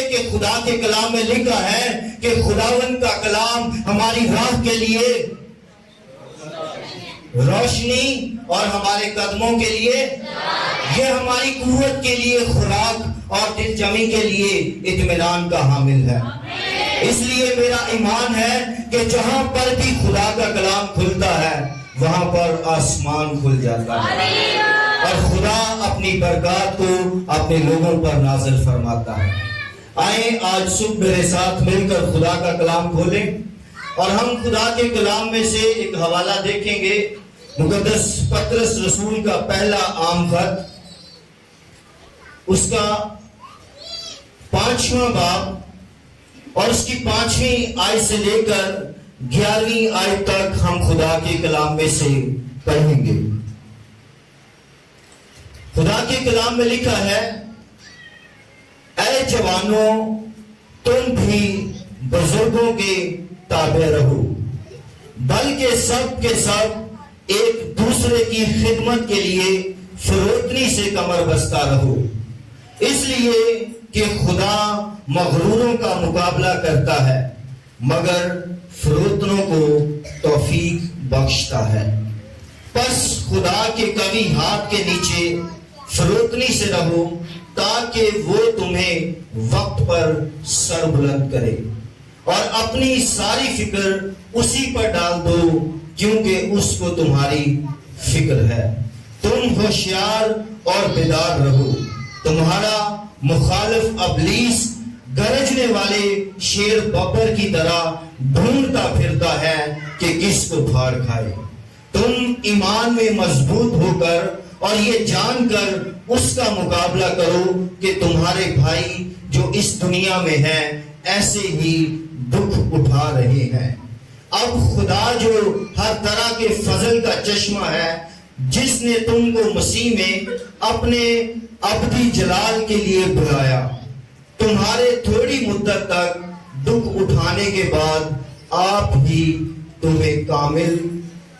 کہ خدا کے کلام میں لکھا ہے کہ خداوند کا کلام ہماری راہ کے لیے روشنی اور ہمارے قدموں کے لیے یہ ہماری قوت کے لیے خوراک اور دل جمی کے لیے اطمینان کا حامل ہے۔ اس لیے میرا ایمان ہے کہ جہاں پر بھی خدا کا کلام کھلتا ہے وہاں پر آسمان کھل جاتا ہے اور خدا اپنی برکات کو اپنے لوگوں پر نازل فرماتا ہے۔ آئیں آج صبح میرے ساتھ مل کر خدا کا کلام کھولیں اور ہم خدا کے کلام میں سے ایک حوالہ دیکھیں گے، مقدس پطرس رسول کا پہلا عام خط، اس کا 5واں باب اور اس کی 5ویں آیت سے لے کر 11ویں آیت تک ہم خدا کے کلام میں سے پڑھیں گے۔ خدا کے کلام میں لکھا ہے، اے جوانوں تم بھی بزرگوں کے تابع رہو، بلکہ سب کے سب ایک دوسرے کی خدمت کے لیے فروتنی سے کمر بستہ رہو، اس لیے کہ خدا مغروروں کا مقابلہ کرتا ہے مگر فروتنوں کو توفیق بخشتا ہے۔ پس خدا کے قوی ہاتھ کے نیچے فروتنی سے رہو تاکہ وہ تمہیں وقت پر سر بلند کرے، اور اپنی ساری فکر اسی پر ڈال دو کیونکہ اس کو تمہاری فکر ہے۔ تم ہوشیار اور بیدار رہو، تمہارا مخالف ابلیس گرجنے والے شیر ببر کی طرح ڈھونڈتا پھرتا ہے کہ کس کو پھاڑ کھائے۔ تم ایمان میں مضبوط ہو کر اور یہ جان کر اس کا مقابلہ کرو کہ تمہارے بھائی جو اس دنیا میں ہیں ایسے ہی دکھ اٹھا رہے ہیں۔ اب خدا جو ہر طرح کے فضل کا چشمہ ہے، جس نے تم کو مسیح میں اپنے ابدی جلال کے لیے بلایا، تمہارے تھوڑی مدت تک دکھ اٹھانے کے بعد آپ ہی تمہیں کامل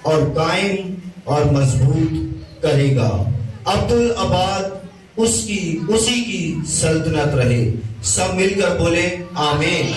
اور قائم اور مضبوط کرے گا۔ عبدالآباد اسی کی سلطنت رہے۔ سب مل کر بولے آمین۔